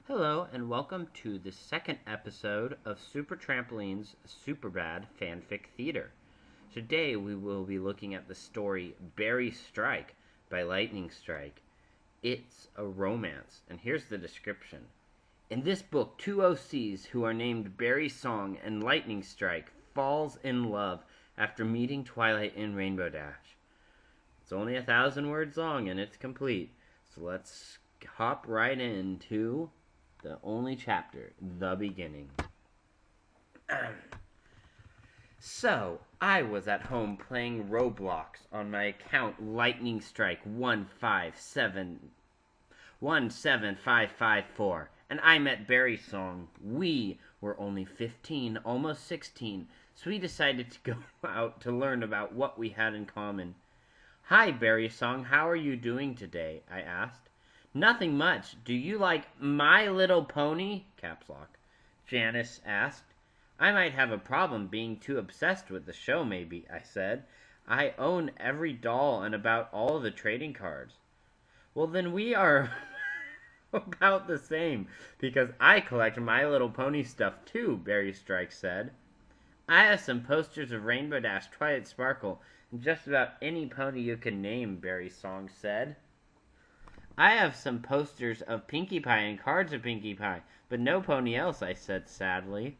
Hello, and welcome to the second episode of Super Trampoline's Superbad Fanfic Theater. Today we will be looking at the story BerryStrike by LightingStrike. It's a romance, and here's the description. In this book, two OCs who are named BerrySong and LightingStrike falls in love after meeting Twilight and Rainbow Dash. It's only 1,000 words long and it's complete, so let's hop right into the only chapter, the beginning. So, I was at home playing Roblox on my account LightingStrike 1571554, and I met BerrySong. We were only 15, almost 16, so we decided to go out to learn about what we had in common. Hi, BerrySong, how are you doing today? I asked. Nothing much. Do you like My Little Pony? Caps lock. Janice asked. I might have a problem being too obsessed with the show, maybe, I said. I own every doll and about all the trading cards. Well, then we are about the same, because I collect My Little Pony stuff too, BerryStrike said. I have some posters of Rainbow Dash, Twilight Sparkle, and just about any pony you can name, BerrySong said. I have some posters of Pinkie Pie and cards of Pinkie Pie, but no pony else, I said sadly.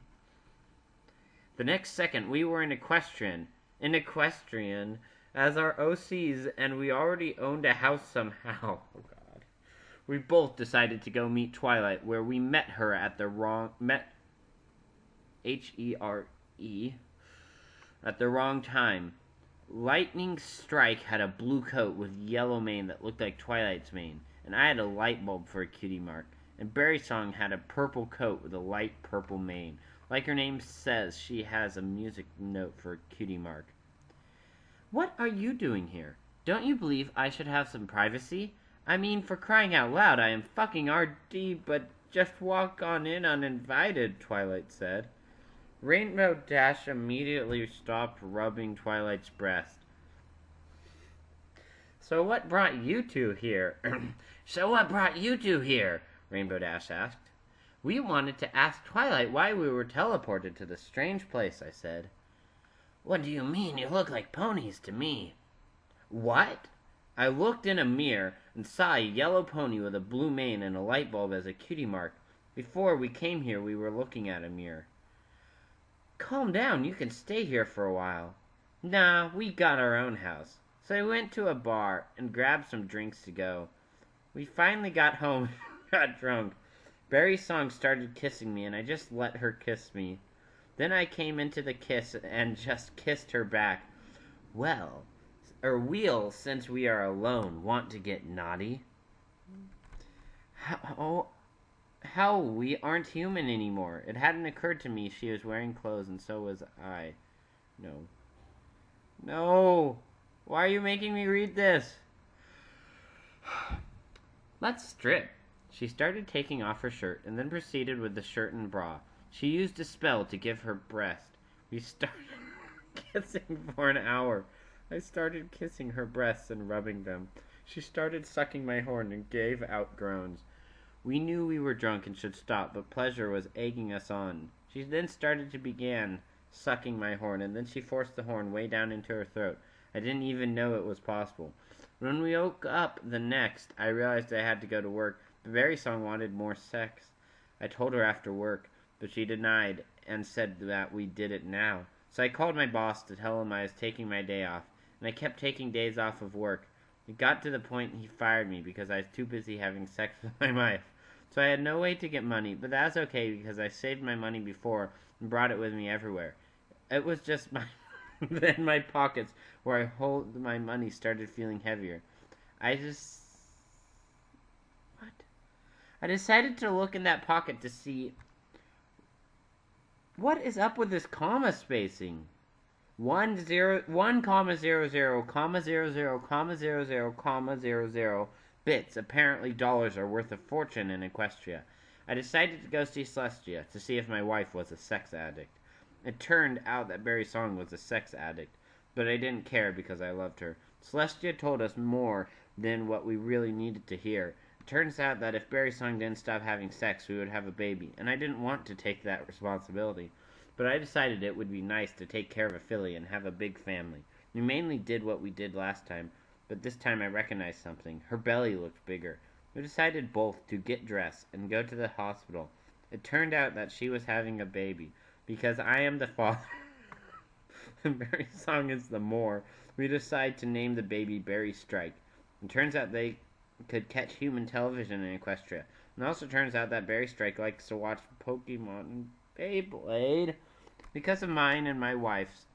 The next second, we were in Equestrian as our OCs, and we already owned a house somehow. Oh, God. We both decided to go meet Twilight, where we met her at the wrong... H-E-R-E... at the wrong time. LightingStrike had a blue coat with yellow mane that looked like Twilight's mane, and I had a light bulb for a cutie mark, and BerrySong had a purple coat with a light purple mane. Like her name says, she has a music note for a cutie mark. What are you doing here? Don't you believe I should have some privacy? I mean, for crying out loud, I am fucking RD, but just walk on in uninvited, Twilight said. Rainbow Dash immediately stopped rubbing Twilight's breast. So what brought you two here? Rainbow Dash asked. We wanted to ask Twilight why we were teleported to this strange place, I said. What do you mean? You look like ponies to me. What? I looked in a mirror and saw a yellow pony with a blue mane and a light bulb as a cutie mark. Before we came here, we were looking at a mirror. Calm down, you can stay here for a while. Nah, we got our own house. So I went to a bar and grabbed some drinks to go. We finally got home and got drunk. BerrySong started kissing me and I just let her kiss me. Then I came into the kiss and just kissed her back. We'll, since we are alone, want to get naughty. How we aren't human anymore. It hadn't occurred to me she was wearing clothes and so was I. No. Why are you making me read this? Let's strip. She started taking off her shirt and then proceeded with the shirt and bra. She used a spell to give her breast. We started kissing for an hour. I started kissing her breasts and rubbing them. She started sucking my horn and gave out groans. We knew we were drunk and should stop, but pleasure was egging us on. She then started to begin sucking my horn, and then she forced the horn way down into her throat. I didn't even know it was possible. When we woke up the next, I realized I had to go to work. The BerrySong wanted more sex. I told her after work, but she denied and said that we did it now. So I called my boss to tell him I was taking my day off, and I kept taking days off of work. It got to the point he fired me because I was too busy having sex with my wife. So I had no way to get money, but that's okay because I saved my money before and brought it with me everywhere. It was just then my pockets where I hold my money started feeling heavier. I decided to look in that pocket to see what is up with this comma spacing. 1,00,00,00,00,00 bits, apparently dollars, are worth a fortune in Equestria. I decided to go see Celestia to see if my wife was a sex addict. It turned out that BerrySong was a sex addict, but I didn't care because I loved her. Celestia told us more than what we really needed to hear. Turns out that if BerrySong didn't stop having sex, we would have a baby, and I didn't want to take that responsibility. But I decided it would be nice to take care of a filly and have a big family. We mainly did what we did last time, but this time I recognized something. Her belly looked bigger. We decided both to get dressed and go to the hospital. It turned out that she was having a baby. Because I am the father and BerrySong is the more, we decide to name the baby BerryStrike. It turns out they could catch human television in Equestria. And it also turns out that BerryStrike likes to watch Pokemon and Beyblade. Because of mine and my wife's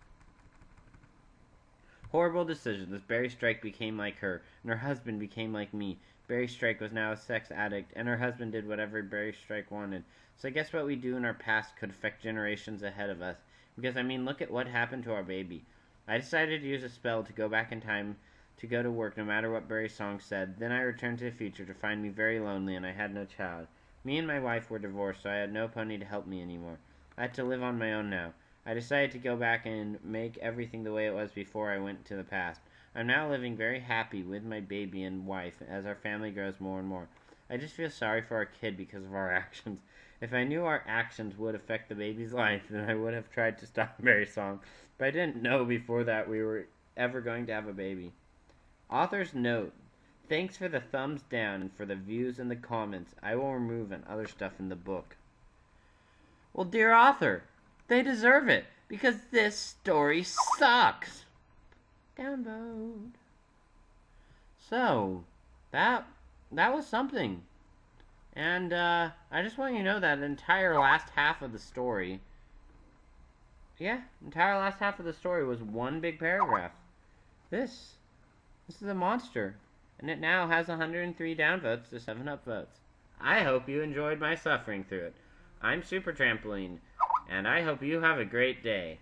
horrible decisions, BerryStrike became like her, and her husband became like me. BerryStrike was now a sex addict, and her husband did whatever BerryStrike wanted. So I guess what we do in our past could affect generations ahead of us. Because, I mean, look at what happened to our baby. I decided to use a spell to go back in time to go to work no matter what BerrySong said. Then I returned to the future to find me very lonely, and I had no child. Me and my wife were divorced, so I had no pony to help me anymore. I had to live on my own now. I decided to go back and make everything the way it was before I went to the past. I'm now living very happy with my baby and wife as our family grows more and more. I just feel sorry for our kid because of our actions. If I knew our actions would affect the baby's life, then I would have tried to stop BerrySong. But I didn't know before that we were ever going to have a baby. Author's note. Thanks for the thumbs down and for the views and the comments. I will remove and other stuff in the book. Well, dear author, they deserve it because this story sucks. Downvote. So, that was something. And I just want you to know that the entire last half of the story, entire last half of the story was one big paragraph. This is a monster, and it now has 103 downvotes to 7 upvotes. I hope you enjoyed my suffering through it. I'm Super Trampoline, and I hope you have a great day.